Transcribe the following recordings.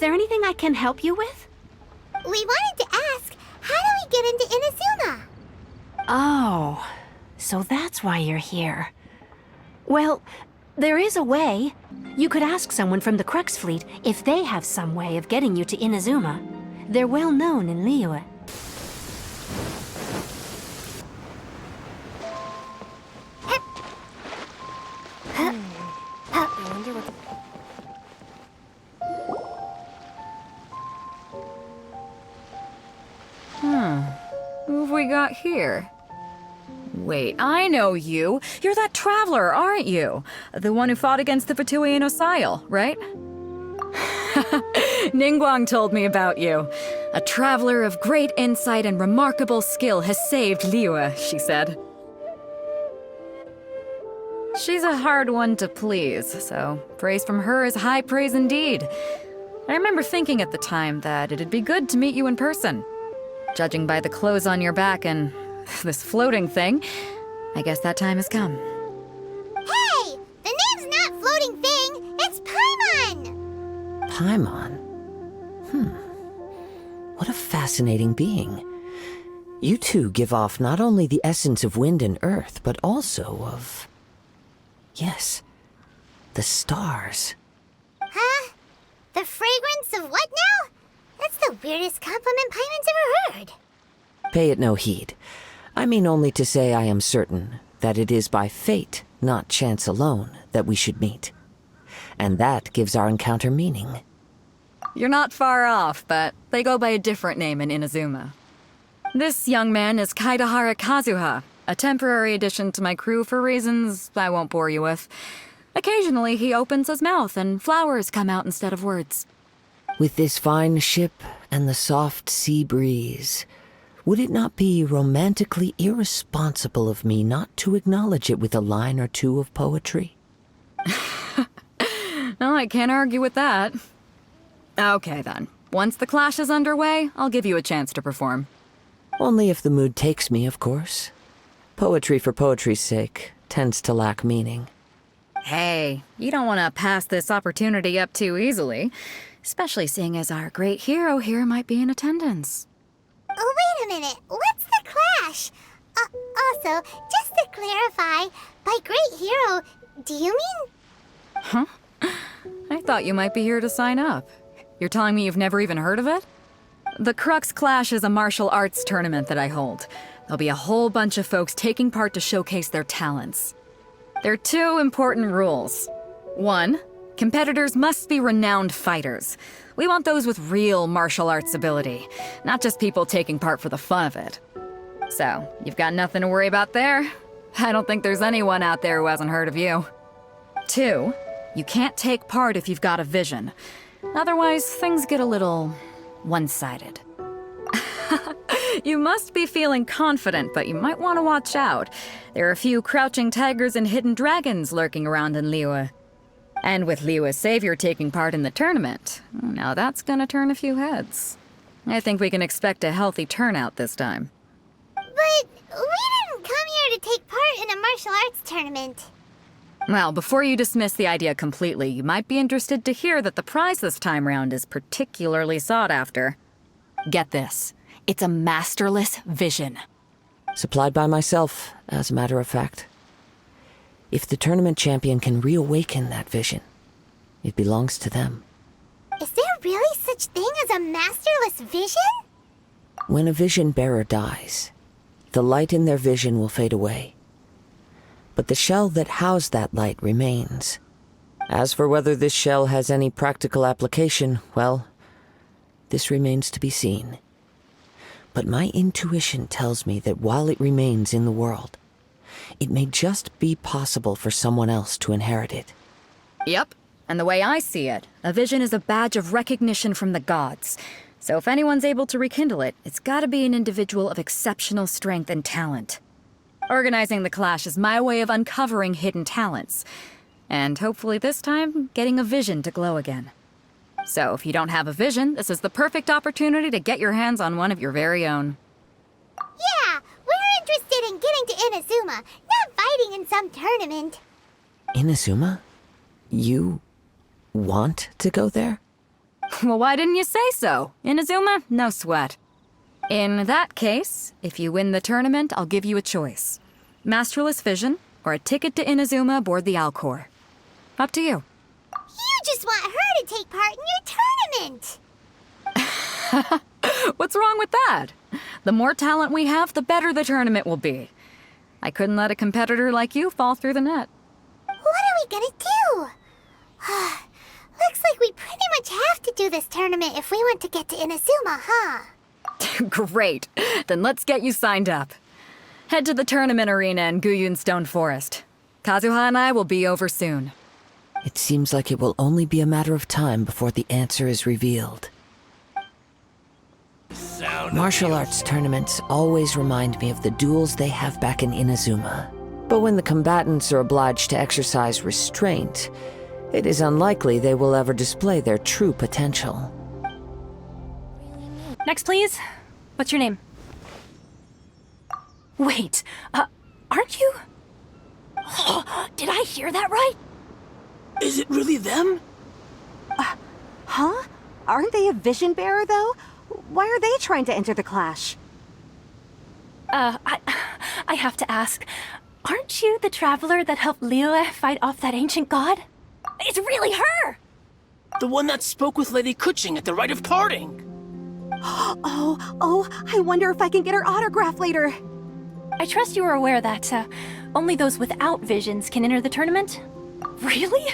there anything I can help you with? We wanted to ask, how do we get into Inazuma? Oh, so that's why you're here. Well, there is a way. You could ask someone from the Crux Fleet if they have some way of getting you to Inazuma. They're well known in Liyue. Who have we got here? Wait, I know you. You're that traveler, aren't you? The one who fought against the Patuian Osile, right? Ningguang told me about you. A traveler of great insight and remarkable skill has saved Liyue, she said. She's a hard one to please, so praise from her is high praise indeed. I remember thinking at the time that it'd be good to meet you in person. Judging by the clothes on your back and this floating thing, I guess that time has come. Hey! The name's not Floating Thing, it's Paimon! Paimon? What a fascinating being. You two give off not only the essence of wind and earth, but also of... yes, the stars. Huh? The fragrance of what now? That's the weirdest compliment Paimon's ever heard. Pay it no heed. I mean only to say I am certain that it is by fate, not chance alone, that we should meet. And that gives our encounter meaning. You're not far off, but they go by a different name in Inazuma. This young man is Kaidahara Kazuha, a temporary addition to my crew for reasons I won't bore you with. Occasionally he opens his mouth and flowers come out instead of words. With this fine ship and the soft sea breeze, would it not be romantically irresponsible of me not to acknowledge it with a line or two of poetry? No, I can't argue with that. Okay then. Once the clash is underway, I'll give you a chance to perform. Only if the mood takes me, of course. Poetry for poetry's sake tends to lack meaning. Hey, you don't want to pass this opportunity up too easily. Especially seeing as our great hero here might be in attendance. Oh, wait a minute. What's the clash? Also, just to clarify, by great hero, do you mean... Huh? I thought you might be here to sign up. You're telling me you've never even heard of it? The Crux Clash is a martial arts tournament that I hold. There'll be a whole bunch of folks taking part to showcase their talents. There are two important rules. One, competitors must be renowned fighters. We want those with real martial arts ability, not just people taking part for the fun of it. So, you've got nothing to worry about there. I don't think there's anyone out there who hasn't heard of you. Two, you can't take part if you've got a vision. Otherwise, things get a little one-sided. You must be feeling confident, but you might want to watch out. There are a few crouching tigers and hidden dragons lurking around in Liyue. And with Liyue's savior taking part in the tournament, now that's gonna turn a few heads. I think we can expect a healthy turnout this time. But we didn't come here to take part in a martial arts tournament. Well, before you dismiss the idea completely, you might be interested to hear that the prize this time round is particularly sought after. Get this. It's a masterless vision. Supplied by myself, as a matter of fact. If the tournament champion can reawaken that vision, it belongs to them. Is there really such thing as a masterless vision? When a vision bearer dies, the light in their vision will fade away. But the shell that housed that light remains. As for whether this shell has any practical application, well, this remains to be seen. But my intuition tells me that while it remains in the world, it may just be possible for someone else to inherit it. Yep. And the way I see it, a vision is a badge of recognition from the gods. So if anyone's able to rekindle it, it's gotta be an individual of exceptional strength and talent. Organizing the clash is my way of uncovering hidden talents. And hopefully this time, getting a vision to glow again. So if you don't have a vision, this is the perfect opportunity to get your hands on one of your very own. Yeah, we're interested in getting to Inazuma, not fighting in some tournament. Inazuma? You want to go there? Well, why didn't you say so? Inazuma, no sweat. In that case, if you win the tournament, I'll give you a choice. Masterless vision, or a ticket to Inazuma aboard the Alcor. Up to you. You just want her to take part in your tournament! What's wrong with that? The more talent we have, the better the tournament will be. I couldn't let a competitor like you fall through the net. What are we gonna do? Looks like we pretty much have to do this tournament if we want to get to Inazuma, huh? Great. Then let's get you signed up. Head to the tournament arena in Guyun Stone Forest. Kazuha and I will be over soon. It seems like it will only be a matter of time before the answer is revealed. Martial arts tournaments always remind me of the duels they have back in Inazuma. But when the combatants are obliged to exercise restraint, it is unlikely they will ever display their true potential. Next, please. What's your name? Wait, aren't you? Did I hear that right? Is it really them? Huh? Aren't they a vision bearer, though? Why are they trying to enter the clash? I have to ask, aren't you the traveler that helped Liyue fight off that ancient god? It's really her! The one that spoke with Lady Kuching at the rite of parting. Oh, I wonder if I can get her autograph later. I trust you are aware that, only those without visions can enter the tournament? Really?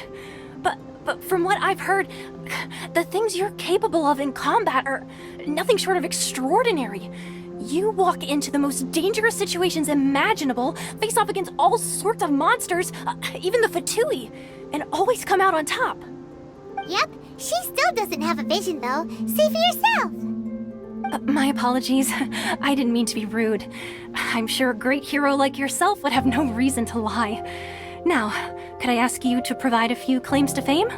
But from what I've heard, the things you're capable of in combat are nothing short of extraordinary. You walk into the most dangerous situations imaginable, face off against all sorts of monsters, even the Fatui, and always come out on top. Yep, she still doesn't have a vision though. Say for yourself! My apologies. I didn't mean to be rude. I'm sure a great hero like yourself would have no reason to lie. Now, could I ask you to provide a few claims to fame?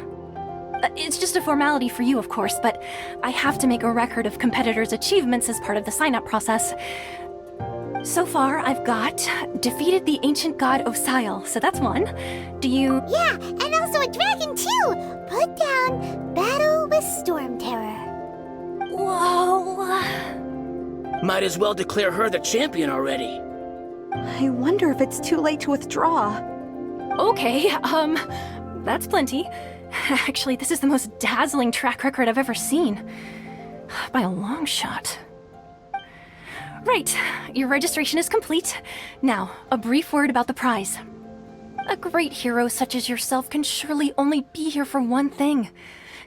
It's just a formality for you, of course, but I have to make a record of competitors' achievements as part of the sign-up process. So far, I've got defeated the ancient god Osial, so that's one. Do you... Yeah, and also a dragon too! Put down Battle with Storm Terror. Whoa... Might as well declare her the champion already. I wonder if it's too late to withdraw. Okay, that's plenty. Actually, this is the most dazzling track record I've ever seen. By a long shot. Right, your registration is complete. Now, a brief word about the prize. A great hero such as yourself can surely only be here for one thing.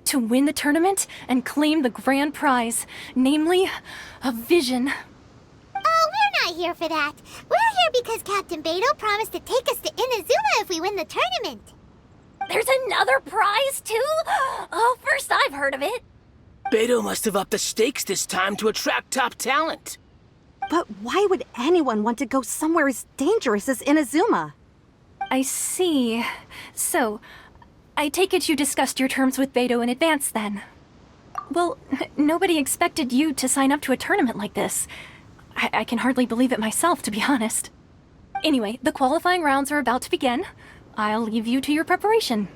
To win the tournament and claim the grand prize, namely, a vision. Oh, we're not here for that. We're here because Captain Beidou promised to take us to Inazuma if we win the tournament. There's another prize, too? Oh, first I've heard of it. Beidou must have upped the stakes this time to attract top talent. But why would anyone want to go somewhere as dangerous as Inazuma? I see. So, I take it you discussed your terms with Beidou in advance, then? Well, nobody expected you to sign up to a tournament like this. I can hardly believe it myself, to be honest. Anyway, the qualifying rounds are about to begin. I'll leave you to your preparation.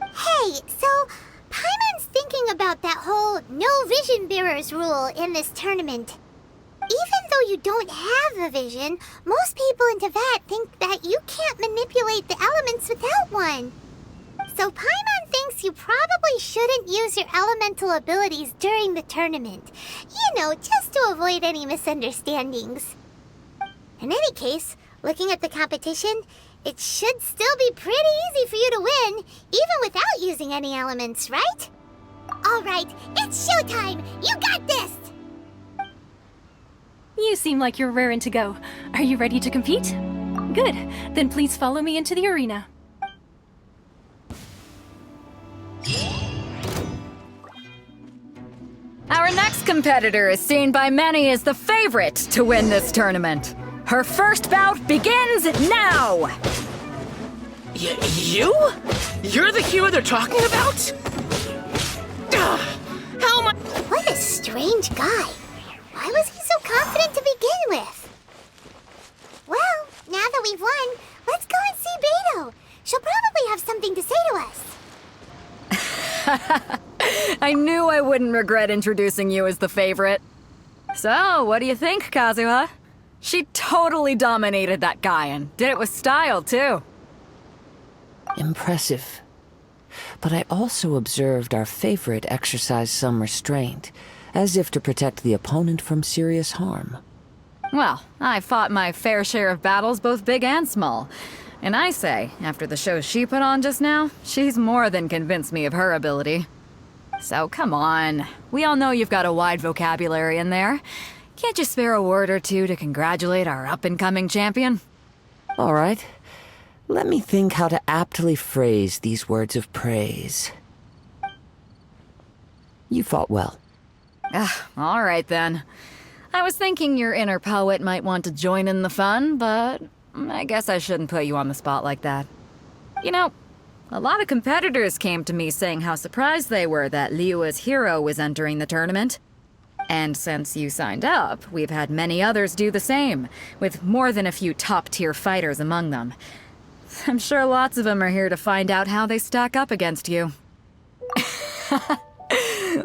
Hey, so Paimon's thinking about that whole no vision bearers rule in this tournament. Even though you don't have a vision, most people in Teyvat think that you can't manipulate the elements without one. So Paimon thinks you probably shouldn't use your elemental abilities during the tournament. You know, just to avoid any misunderstandings. In any case, looking at the competition, it should still be pretty easy for you to win, even without using any elements, right? Alright, it's showtime! You got this! You seem like you're raring to go. Are you ready to compete? Good. Then please follow me into the arena. Our next competitor is seen by many as the favorite to win this tournament. Her first bout begins now! You? You're the hero they're talking about? How am I... What a strange guy. Why was he so confident to begin with? Well, now that we've won, let's go and see Beidou. She'll probably have something to say to us. I knew I wouldn't regret introducing you as the favorite. So, what do you think, Kazuha? She totally dominated that guy and did it with style, too. Impressive. But I also observed our favorite exercise some restraint, as if to protect the opponent from serious harm. Well, I fought my fair share of battles, both big and small. And I say, after the show she put on just now, she's more than convinced me of her ability. So come on, we all know you've got a wide vocabulary in there. Can't you spare a word or two to congratulate our up-and-coming champion? All right. Let me think how to aptly phrase these words of praise. You fought well. All right then. I was thinking your inner poet might want to join in the fun, but I guess I shouldn't put you on the spot like that. You know, a lot of competitors came to me saying how surprised they were that Liyue's hero was entering the tournament. And since you signed up, we've had many others do the same, with more than a few top-tier fighters among them. I'm sure lots of them are here to find out how they stack up against you.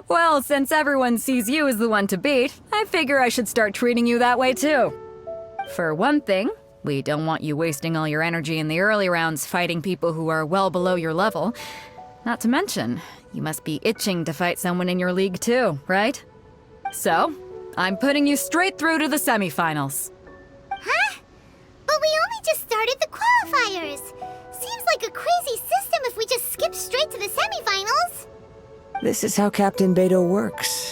Well, since everyone sees you as the one to beat, I figure I should start treating you that way too. For one thing, we don't want you wasting all your energy in the early rounds fighting people who are well below your level. Not to mention, you must be itching to fight someone in your league too, right? So, I'm putting you straight through to the semifinals. Huh? But we only just started the qualifiers. Seems like a crazy system if we just skip straight to the semifinals. This is how Captain Beidou works.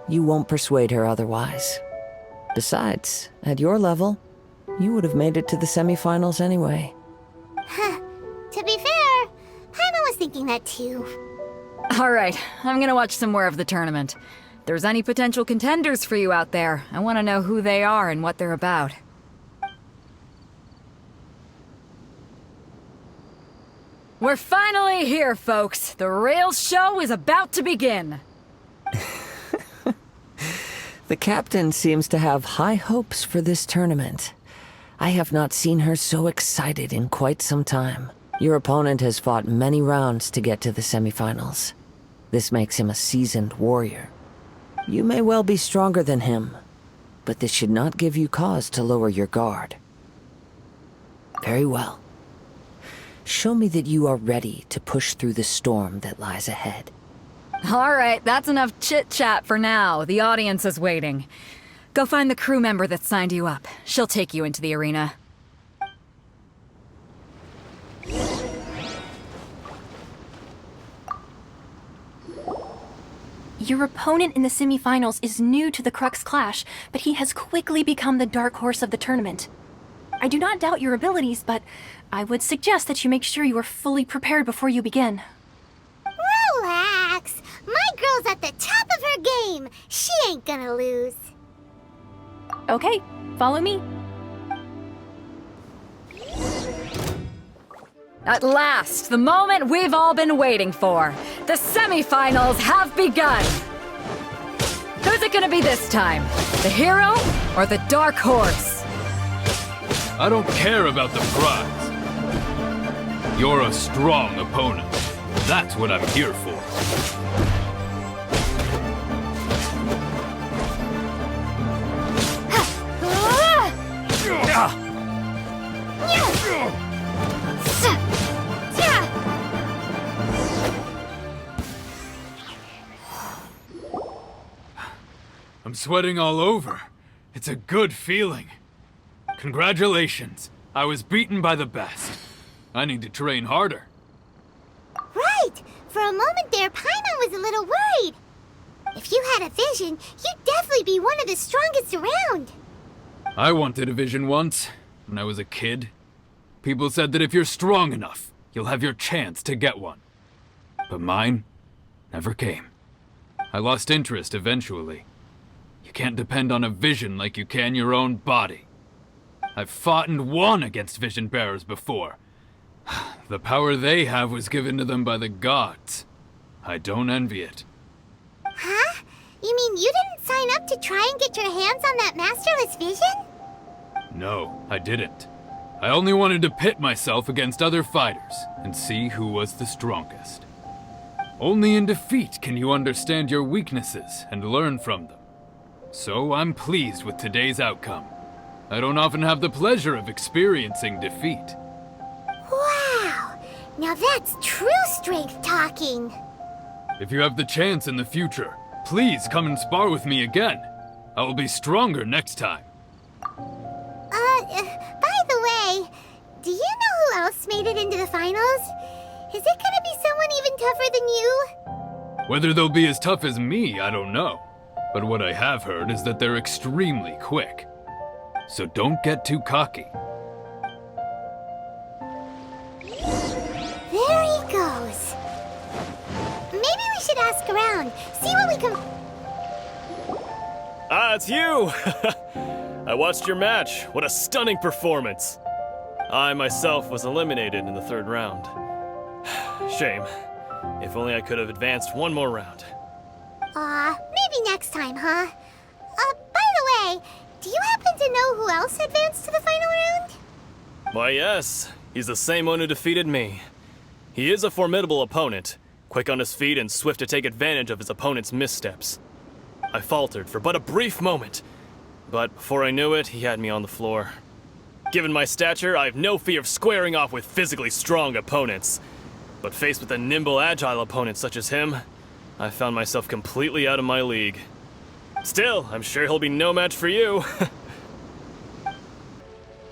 You won't persuade her otherwise. Besides, at your level, you would have made it to the semifinals anyway. Huh. To be fair, Paimon was thinking that too. All right, I'm gonna watch some more of the tournament. If there's any potential contenders for you out there, I want to know who they are and what they're about. We're finally here, folks. The real show is about to begin. The captain seems to have high hopes for this tournament. I have not seen her so excited in quite some time. Your opponent has fought many rounds to get to the semifinals. This makes him a seasoned warrior. You may well be stronger than him, but this should not give you cause to lower your guard. Very well. Show me that you are ready to push through the storm that lies ahead. All right, that's enough chit-chat for now. The audience is waiting. Go find the crew member that signed you up. She'll take you into the arena. Your opponent in the semifinals is new to the Crux Clash, but he has quickly become the dark horse of the tournament. I do not doubt your abilities, but I would suggest that you make sure you are fully prepared before you begin. Relax. My girl's at the top of her game. She ain't gonna lose. Okay, follow me. At last, the moment we've all been waiting for. The semifinals have begun. Who's it gonna be this time? The hero or the dark horse? I don't care about the prize. You're a strong opponent. That's what I'm here for. I'm sweating all over. It's a good feeling. Congratulations. I was beaten by the best. I need to train harder. Right. For a moment there, Paimon was a little worried. If you had a vision, you'd definitely be one of the strongest around. I wanted a vision once, when I was a kid. People said that if you're strong enough, you'll have your chance to get one. But mine never came. I lost interest eventually. You can't depend on a vision like you can your own body. I've fought and won against vision bearers before. The power they have was given to them by the gods. I don't envy it. Huh? You mean you didn't sign up to try and get your hands on that masterless vision? No, I didn't. I only wanted to pit myself against other fighters and see who was the strongest. Only in defeat can you understand your weaknesses and learn from them. So I'm pleased with today's outcome. I don't often have the pleasure of experiencing defeat. Wow! Now that's true strength talking. If you have the chance in the future, please come and spar with me again. I will be stronger next time. By the way, do you know who else made it into the finals? Is it gonna be someone even tougher than you? Whether they'll be as tough as me, I don't know. But what I have heard is that they're extremely quick. So don't get too cocky. There he goes. Maybe we should ask around, see what we can... Ah, it's you! I watched your match. What a stunning performance. I myself was eliminated in the third round. Shame. If only I could have advanced one more round. Maybe next time, huh? By the way, do you happen to know who else advanced to the final round? Why, yes. He's the same one who defeated me. He is a formidable opponent, quick on his feet and swift to take advantage of his opponent's missteps. I faltered for but a brief moment, but before I knew it, he had me on the floor. Given my stature, I have no fear of squaring off with physically strong opponents. But faced with a nimble, agile opponent such as him, I found myself completely out of my league. Still, I'm sure he'll be no match for you.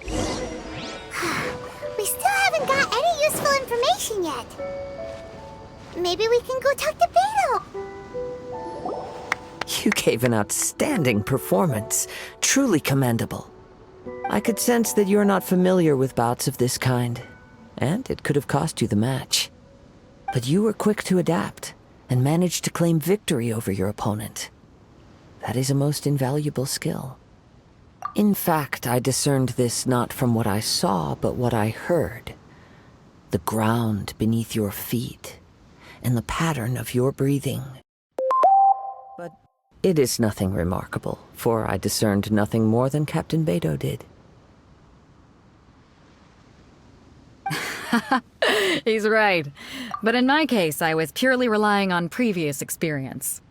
We still haven't got any useful information yet. Maybe we can go talk to Beidou. You gave an outstanding performance. Truly commendable. I could sense that you're not familiar with bouts of this kind, and it could have cost you the match. But you were quick to adapt, and managed to claim victory over your opponent. That is a most invaluable skill. In fact, I discerned this not from what I saw, but what I heard. The ground beneath your feet, and the pattern of your breathing. But it is nothing remarkable, for I discerned nothing more than Captain Beidou did. He's right. But in my case, I was purely relying on previous experience.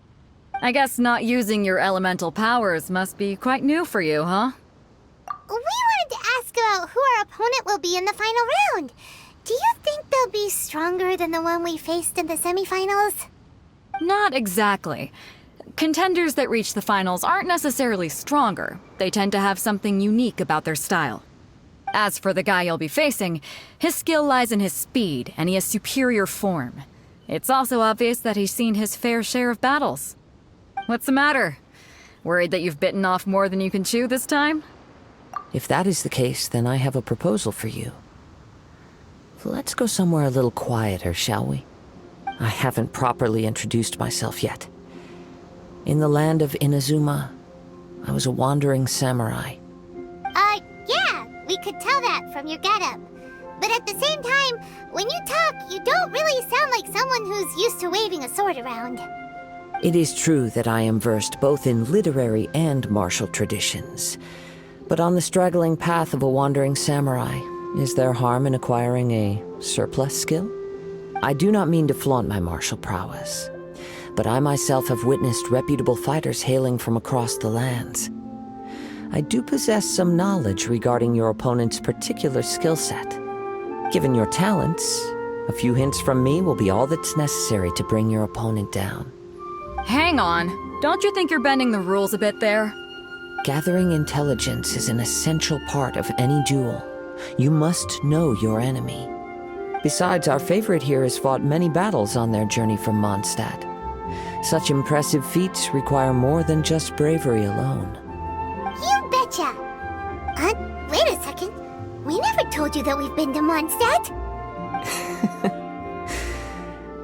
I guess not using your elemental powers must be quite new for you, huh? We wanted to ask about who our opponent will be in the final round. Do you think they'll be stronger than the one we faced in the semifinals? Not exactly. Contenders that reach the finals aren't necessarily stronger. They tend to have something unique about their style. As for the guy you'll be facing, his skill lies in his speed, and he has superior form. It's also obvious that he's seen his fair share of battles. What's the matter? Worried that you've bitten off more than you can chew this time? If that is the case, then I have a proposal for you. Let's go somewhere a little quieter, shall we? I haven't properly introduced myself yet. In the land of Inazuma, I was a wandering samurai. Yeah, we could tell that from your getup. But at the same time, when you talk, you don't really sound like someone who's used to waving a sword around. It is true that I am versed both in literary and martial traditions. But on the straggling path of a wandering samurai, is there harm in acquiring a surplus skill? I do not mean to flaunt my martial prowess, but I myself have witnessed reputable fighters hailing from across the lands. I do possess some knowledge regarding your opponent's particular skill set. Given your talents, a few hints from me will be all that's necessary to bring your opponent down. Hang on. Don't you think you're bending the rules a bit there? Gathering intelligence is an essential part of any duel. You must know your enemy. Besides, our favorite here has fought many battles on their journey from Mondstadt. Such impressive feats require more than just bravery alone. You betcha! Wait a second. We never told you that we've been to Mondstadt.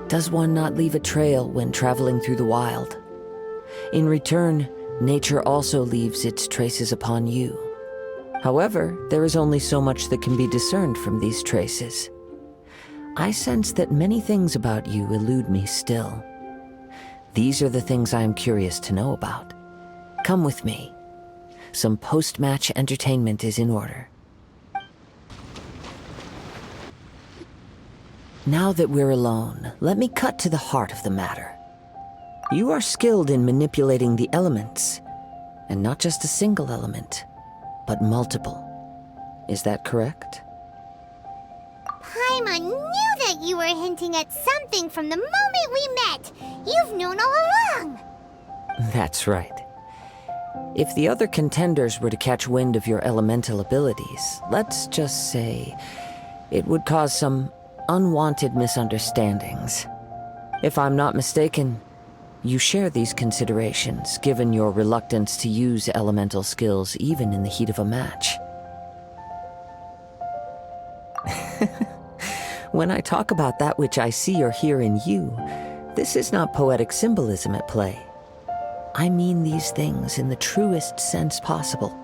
Does one not leave a trail when traveling through the wild? In return, nature also leaves its traces upon you. However, there is only so much that can be discerned from these traces. I sense that many things about you elude me still. These are the things I am curious to know about. Come with me. Some post-match entertainment is in order. Now that we're alone, let me cut to the heart of the matter. You are skilled in manipulating the elements, and not just a single element, but multiple. Is that correct? Paimon knew that you were hinting at something from the moment we met. You've known all along. That's right. If the other contenders were to catch wind of your elemental abilities, let's just say it would cause some unwanted misunderstandings. If I'm not mistaken, you share these considerations, given your reluctance to use elemental skills even in the heat of a match. When I talk about that which I see or hear in you, this is not poetic symbolism at play. I mean these things in the truest sense possible.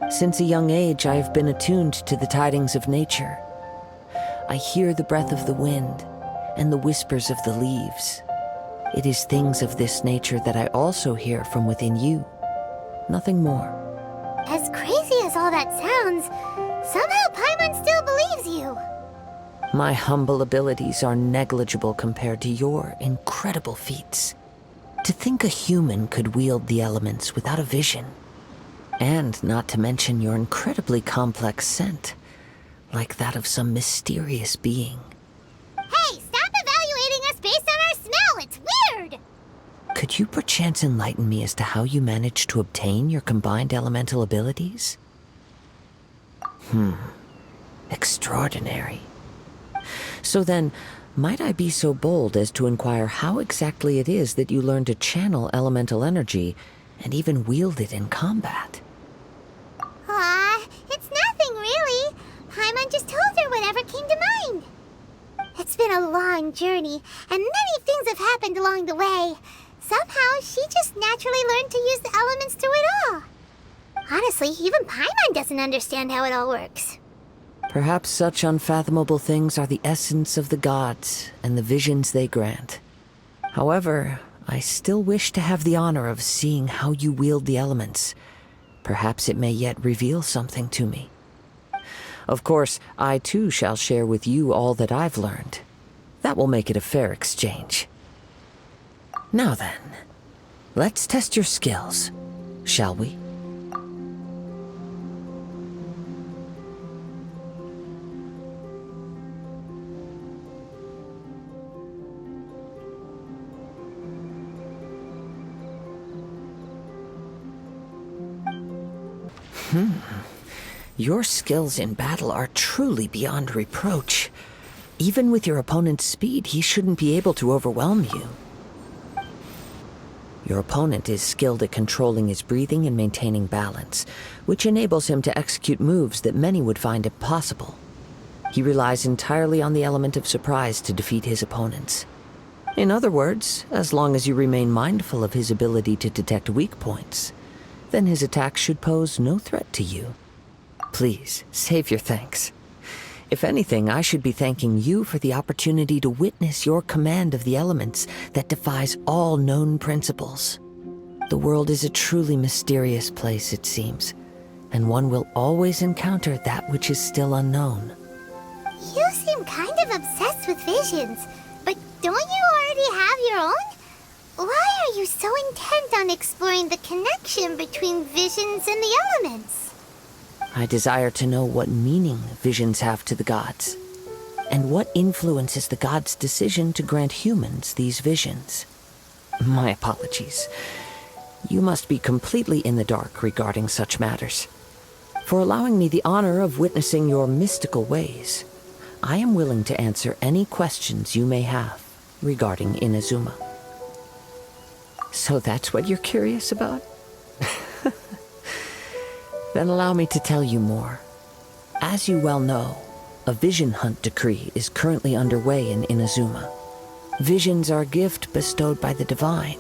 Since a young age, I have been attuned to the tidings of nature. I hear the breath of the wind and the whispers of the leaves. It is things of this nature that I also hear from within you. Nothing more. As crazy as all that sounds, somehow Paimon still believes you. My humble abilities are negligible compared to your incredible feats. To think a human could wield the elements without a vision. And not to mention your incredibly complex scent, like that of some mysterious being. Hey, stop evaluating us based on our smell! It's weird! Could you perchance enlighten me as to how you managed to obtain your combined elemental abilities? Extraordinary. So then, might I be so bold as to inquire how exactly it is that you learned to channel elemental energy and even wield it in combat? It's nothing really. Paimon just told her whatever came to mind. It's been a long journey, and many things have happened along the way. Somehow, she just naturally learned to use the elements through it all. Honestly, even Paimon doesn't understand how it all works. Perhaps such unfathomable things are the essence of the gods and the visions they grant. However, I still wish to have the honor of seeing how you wield the elements. Perhaps it may yet reveal something to me. Of course, I too shall share with you all that I've learned. That will make it a fair exchange. Now then, let's test your skills, shall we? Your skills in battle are truly beyond reproach. Even with your opponent's speed, he shouldn't be able to overwhelm you. Your opponent is skilled at controlling his breathing and maintaining balance, which enables him to execute moves that many would find impossible. He relies entirely on the element of surprise to defeat his opponents. In other words, as long as you remain mindful of his ability to detect weak points, then his attack should pose no threat to you. Please, save your thanks. If anything, I should be thanking you for the opportunity to witness your command of the elements that defies all known principles. The world is a truly mysterious place, it seems, and one will always encounter that which is still unknown. You seem kind of obsessed with visions, but don't you already have your own? Why are you so intent on exploring the connection between visions and the elements? I desire to know what meaning visions have to the gods, and what influences the gods' decision to grant humans these visions. My apologies. You must be completely in the dark regarding such matters. For allowing me the honor of witnessing your mystical ways, I am willing to answer any questions you may have regarding Inazuma. So that's what you're curious about? Then allow me to tell you more. As you well know, a vision hunt decree is currently underway in Inazuma. Visions are a gift bestowed by the divine.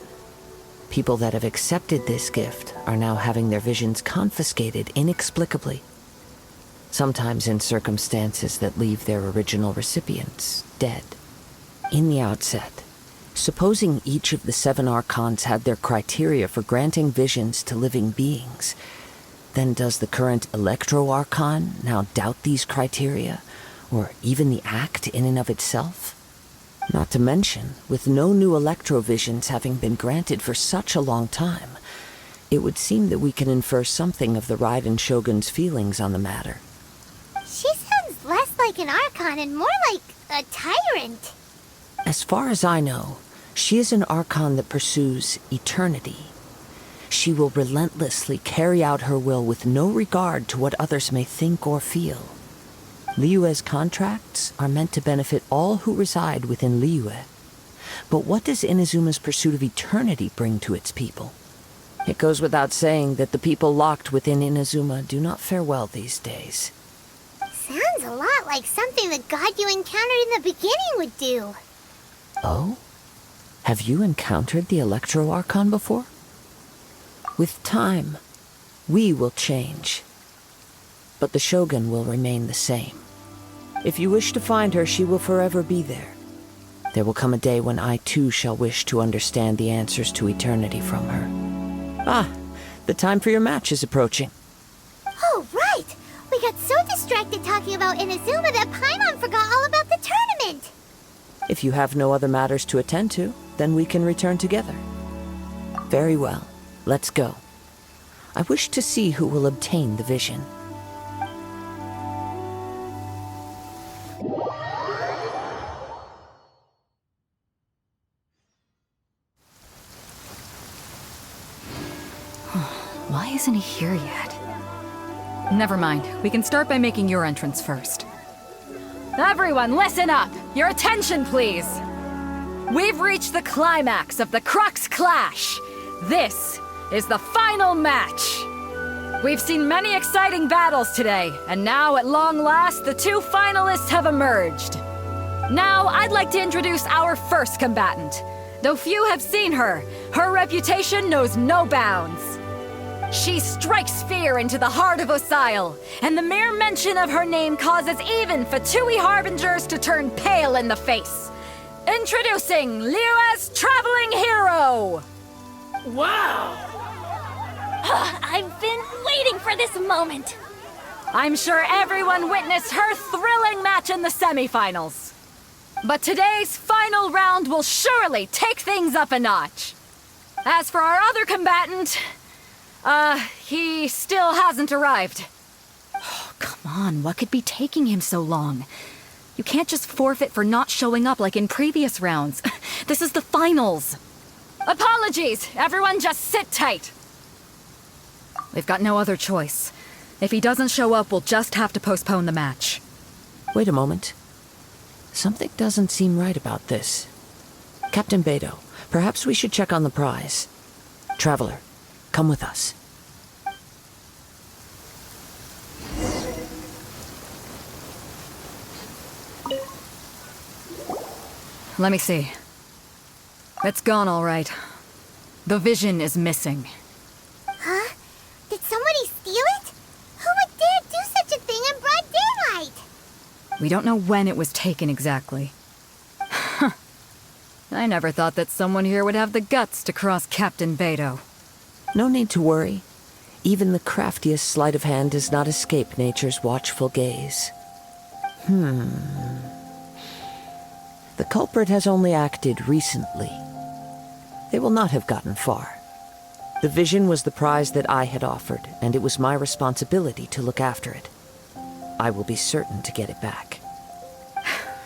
People that have accepted this gift are now having their visions confiscated inexplicably. Sometimes in circumstances that leave their original recipients dead. In the outset, supposing each of the 7 archons had their criteria for granting visions to living beings, then does the current Electro Archon now doubt these criteria, or even the act in and of itself? Not to mention, with no new electrovisions having been granted for such a long time, it would seem that we can infer something of the Raiden Shogun's feelings on the matter. She sounds less like an Archon and more like a tyrant. As far as I know, she is an Archon that pursues eternity. She will relentlessly carry out her will with no regard to what others may think or feel. Liyue's contracts are meant to benefit all who reside within Liyue. But what does Inazuma's pursuit of eternity bring to its people? It goes without saying that the people locked within Inazuma do not fare well these days. Sounds a lot like something the god you encountered in the beginning would do. Oh? Have you encountered the Electro Archon before? With time, we will change. But the Shogun will remain the same. If you wish to find her, she will forever be there. There will come a day when I too shall wish to understand the answers to eternity from her. Ah, the time for your match is approaching. Oh, right! We got so distracted talking about Inazuma that Paimon forgot all about the tournament! If you have no other matters to attend to, then we can return together. Very well. Let's go. I wish to see who will obtain the vision. Why isn't he here yet? Never mind. We can start by making your entrance first. Everyone, listen up! Your attention, please! We've reached the climax of the Crux Clash! This is the final match! We've seen many exciting battles today, and now, at long last, the two finalists have emerged. Now, I'd like to introduce our first combatant. Though few have seen her, her reputation knows no bounds. She strikes fear into the heart of Osile, and the mere mention of her name causes even Fatui Harbingers to turn pale in the face. Introducing Liyue's traveling hero! Wow! I've been waiting for this moment. I'm sure everyone witnessed her thrilling match in the semifinals. But today's final round will surely take things up a notch. As for our other combatant, he still hasn't arrived. Oh, come on, what could be taking him so long? You can't just forfeit for not showing up like in previous rounds. This is the finals. Apologies, everyone just sit tight. We've got no other choice. If he doesn't show up, we'll just have to postpone the match. Wait a moment. Something doesn't seem right about this. Captain Beidou, perhaps we should check on the prize. Traveler, come with us. Let me see. It's gone all right. The vision is missing. Huh? Did somebody steal it? Who would dare do such a thing in broad daylight? We don't know when it was taken exactly. I never thought that someone here would have the guts to cross Captain Beidou. No need to worry. Even the craftiest sleight of hand does not escape nature's watchful gaze. The culprit has only acted recently. They will not have gotten far. The vision was the prize that I had offered, and it was my responsibility to look after it. I will be certain to get it back.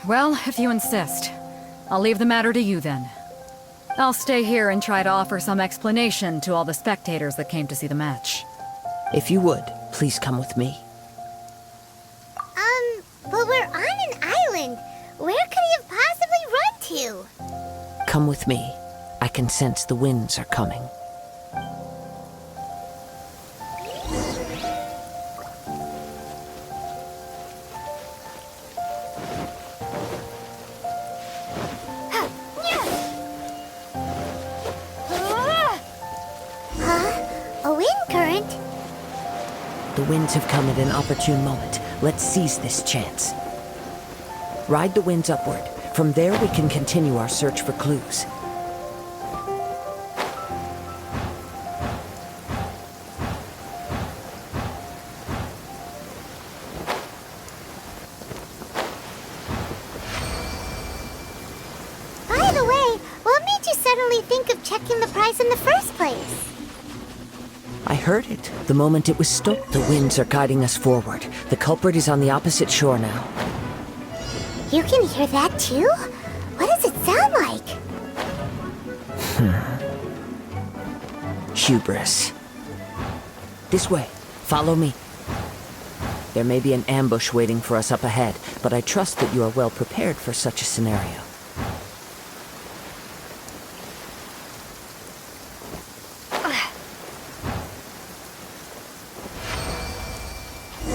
Well, if you insist. I'll leave the matter to you then. I'll stay here and try to offer some explanation to all the spectators that came to see the match. If you would, please come with me. But we're on an island. Where could he have possibly run to? Come with me. I can sense the winds are coming. A wind current? The winds have come at an opportune moment. Let's seize this chance. Ride the winds upward. From there we can continue our search for clues. actually think of checking the price in the first place? I heard it the moment it was stolen. The winds are guiding us forward. The culprit is on the opposite shore now. You can hear that too? What does it sound like? Hubris. This way. Follow me. There may be an ambush waiting for us up ahead, but I trust that you are well prepared for such a scenario.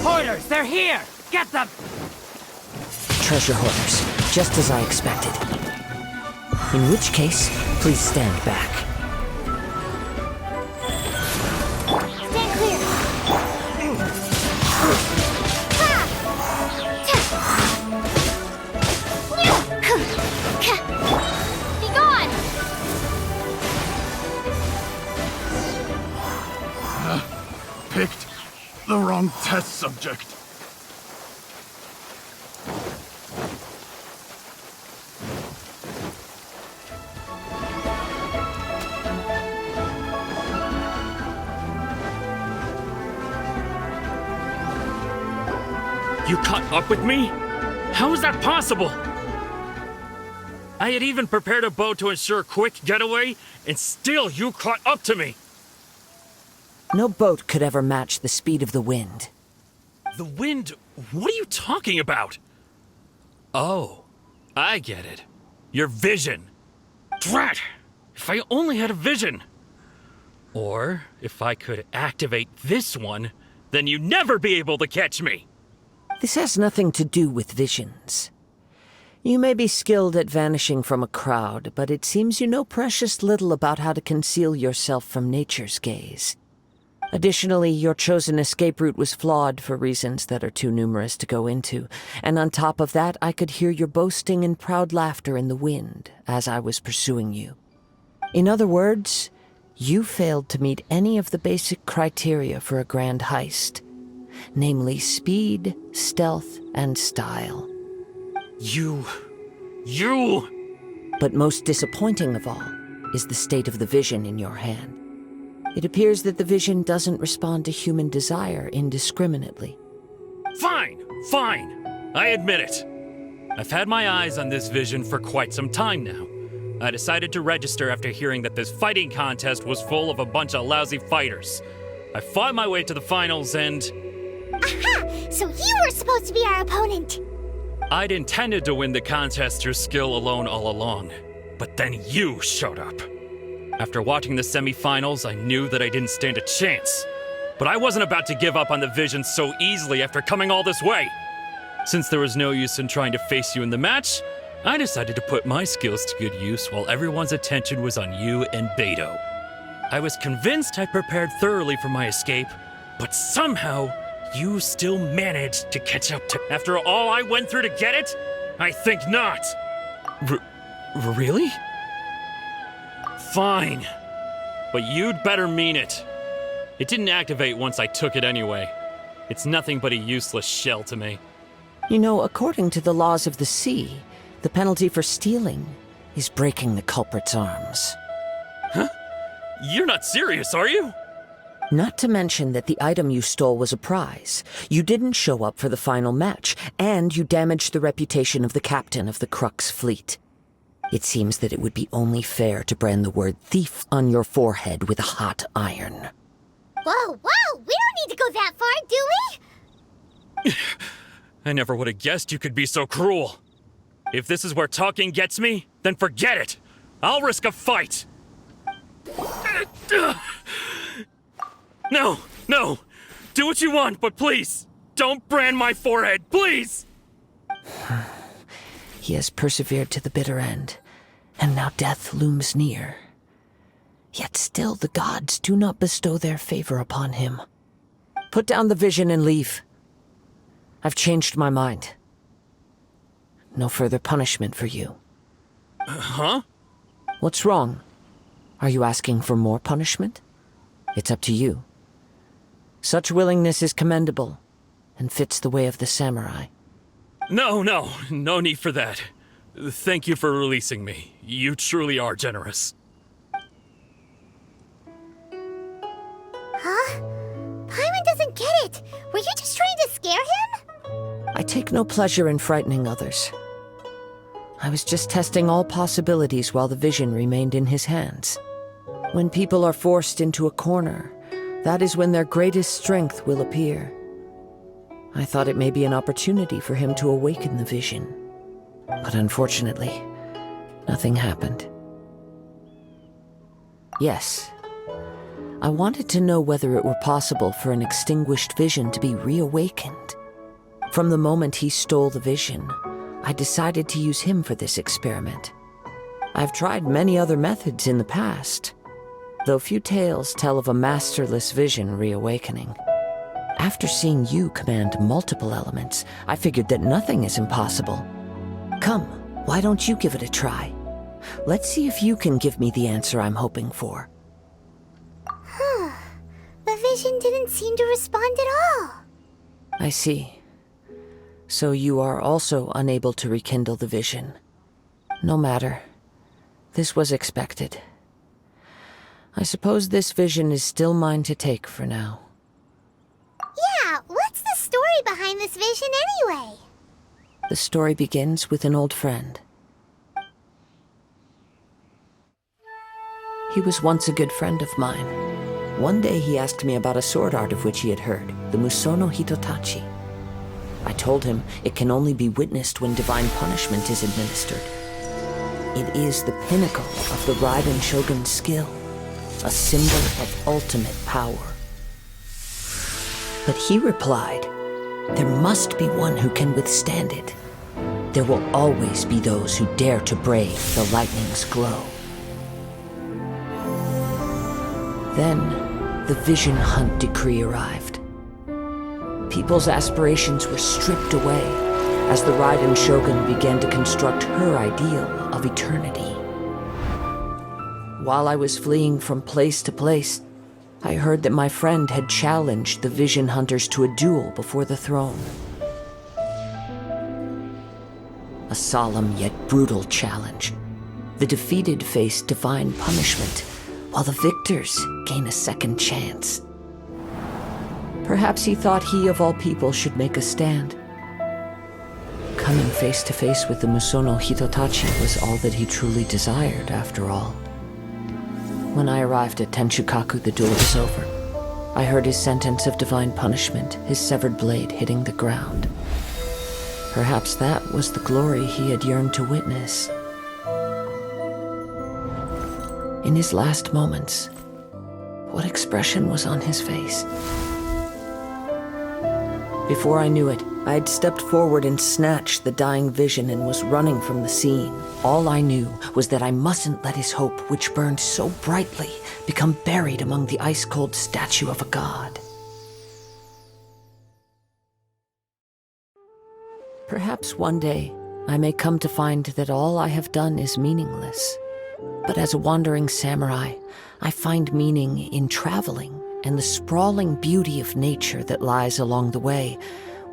Hoarders, they're here! Get them! Treasure hoarders, just as I expected. In which case, please stand back. Stand clear. Be gone! Picked the wrong test subject. You caught up with me? How is that possible? I had even prepared a boat to ensure a quick getaway, and still you caught up to me. No boat could ever match the speed of the wind. The wind? What are you talking about? Oh, I get it. Your vision. Drat! If I only had a vision. Or, if I could activate this one, then you'd never be able to catch me. This has nothing to do with visions. You may be skilled at vanishing from a crowd, but it seems you know precious little about how to conceal yourself from nature's gaze. Additionally, your chosen escape route was flawed for reasons that are too numerous to go into, and on top of that, I could hear your boasting and proud laughter in the wind as I was pursuing you. In other words, you failed to meet any of the basic criteria for a grand heist. Namely speed, stealth, and style. You... But most disappointing of all is the state of the vision in your hand. It appears that the vision doesn't respond to human desire indiscriminately. Fine, fine. I admit it. I've had my eyes on this vision for quite some time now. I decided to register after hearing that this fighting contest was full of a bunch of lousy fighters. I fought my way to the finals and... Aha! So you were supposed to be our opponent! I'd intended to win the contest through skill alone all along, but then you showed up. After watching the semifinals, I knew that I didn't stand a chance. But I wasn't about to give up on the vision so easily after coming all this way. Since there was no use in trying to face you in the match, I decided to put my skills to good use while everyone's attention was on you and Beidou. I was convinced I prepared thoroughly for my escape, but somehow, you still managed to catch up to... After all I went through to get it? I think not. Really? Fine. But you'd better mean it. It didn't activate once I took it anyway. It's nothing but a useless shell to me. You know, according to the laws of the sea, the penalty for stealing is breaking the culprit's arms. Huh? You're not serious, are you? Not to mention that the item you stole was a prize. You didn't show up for the final match, and you damaged the reputation of the captain of the Crux fleet. It seems that it would be only fair to brand the word thief on your forehead with a hot iron. Whoa, whoa! We don't need to go that far, do we? I never would have guessed you could be so cruel. If this is where talking gets me, then forget it. I'll risk a fight. No, no. Do what you want, but please, don't brand my forehead, please! He has persevered to the bitter end, and now death looms near. Yet still the gods do not bestow their favor upon him. Put down the vision and leave. I've changed my mind. No further punishment for you. Huh? What's wrong? Are you asking for more punishment? It's up to you. Such willingness is commendable, and fits the way of the samurai. No need for that. Thank you for releasing me. You truly are generous. Huh? Paimon doesn't get it. Were you just trying to scare him? I take no pleasure in frightening others. I was just testing all possibilities while the vision remained in his hands. When people are forced into a corner, that is when their greatest strength will appear. I thought it may be an opportunity for him to awaken the vision. But unfortunately, nothing happened. Yes, I wanted to know whether it were possible for an extinguished vision to be reawakened. From the moment he stole the vision, I decided to use him for this experiment. I've tried many other methods in the past, though few tales tell of a masterless vision reawakening. After seeing you command multiple elements, I figured that nothing is impossible. Come, why don't you give it a try? Let's see if you can give me the answer I'm hoping for. The vision didn't seem to respond at all. I see. So you are also unable to rekindle the vision. No matter. This was expected. I suppose this vision is still mine to take for now. Yeah, what's the story behind this vision anyway? The story begins with an old friend. He was once a good friend of mine. One day he asked me about a sword art of which he had heard, the Musono Hitotachi. I told him it can only be witnessed when divine punishment is administered. It is the pinnacle of the Raiden Shogun's skill, a symbol of ultimate power. But he replied, there must be one who can withstand it. There will always be those who dare to brave the lightning's glow. Then, the Vision Hunt decree arrived. People's aspirations were stripped away as the Raiden Shogun began to construct her ideal of eternity. While I was fleeing from place to place, I heard that my friend had challenged the Vision Hunters to a duel before the throne. A solemn yet brutal challenge. The defeated face divine punishment, while the victors gain a second chance. Perhaps he thought he of all people should make a stand. Coming face to face with the Musono Hitotachi was all that he truly desired, after all. When I arrived at Tenshukaku, the duel was over. I heard his sentence of divine punishment, his severed blade hitting the ground. Perhaps that was the glory he had yearned to witness. In his last moments, what expression was on his face? Before I knew it, I had stepped forward and snatched the dying vision and was running from the scene. All I knew was that I mustn't let his hope, which burned so brightly, become buried among the ice-cold statue of a god. Perhaps one day, I may come to find that all I have done is meaningless. But as a wandering samurai, I find meaning in traveling and the sprawling beauty of nature that lies along the way,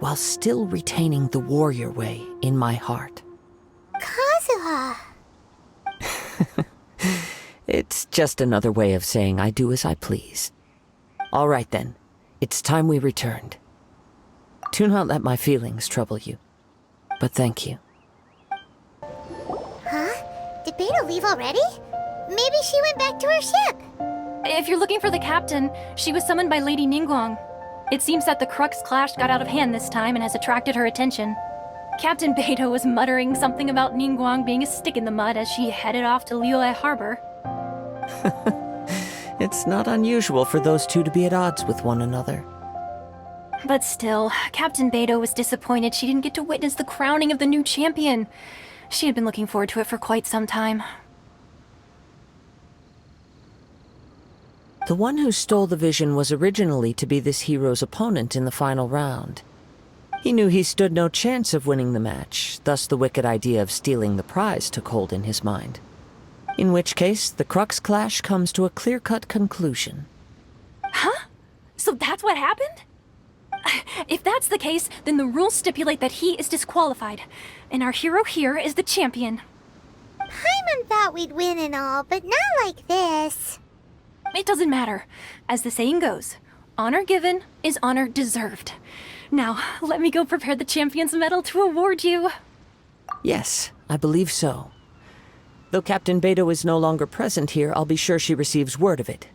while still retaining the warrior way in my heart. Kazuha. It's just another way of saying I do as I please. All right then, it's time we returned. Do not let my feelings trouble you, but thank you. Huh? Did Beidou leave already? Maybe she went back to her ship. If you're looking for the captain, she was summoned by Lady Ningguang. It seems that the Crux clash got out of hand this time and has attracted her attention. Captain Beidou was muttering something about Ningguang being a stick in the mud as she headed off to Liyue Harbor. It's not unusual for those two to be at odds with one another. But still, Captain Beidou was disappointed she didn't get to witness the crowning of the new champion. She had been looking forward to it for quite some time. The one who stole the vision was originally to be this hero's opponent in the final round. He knew he stood no chance of winning the match, thus the wicked idea of stealing the prize took hold in his mind. In which case, the Crux clash comes to a clear-cut conclusion. Huh? So that's what happened? If that's the case, then the rules stipulate that he is disqualified, and our hero here is the champion. Paimon thought we'd win and all, but not like this. It doesn't matter. As the saying goes, honor given is honor deserved. Now, let me go prepare the champion's medal to award you. Yes, I believe so. Though Captain Beidou is no longer present here, I'll be sure she receives word of it.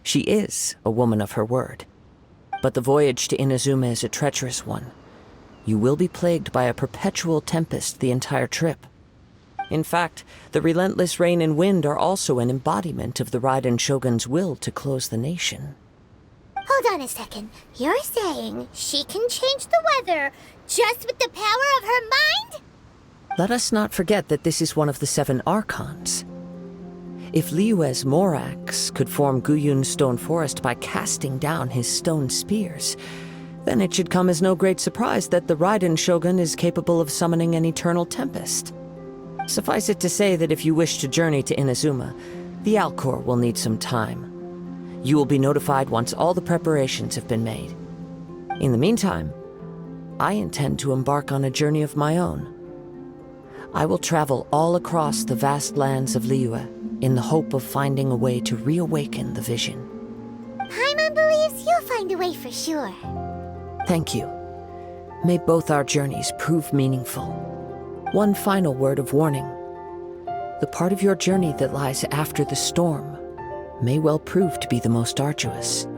She is a woman of her word. But the voyage to Inazuma is a treacherous one. You will be plagued by a perpetual tempest the entire trip. In fact, the relentless rain and wind are also an embodiment of the Raiden Shogun's will to close the nation. Hold on a second. You're saying she can change the weather just with the power of her mind? Let us not forget that this is one of the 7 Archons. If Liyue's Morax could form Guyun's stone forest by casting down his stone spears, then it should come as no great surprise that the Raiden Shogun is capable of summoning an eternal tempest. Suffice it to say that if you wish to journey to Inazuma, the Alcor will need some time. You will be notified once all the preparations have been made. In the meantime, I intend to embark on a journey of my own. I will travel all across the vast lands of Liyue in the hope of finding a way to reawaken the vision. Paimon believes you'll find a way for sure. Thank you. May both our journeys prove meaningful. One final word of warning. The part of your journey that lies after the storm may well prove to be the most arduous.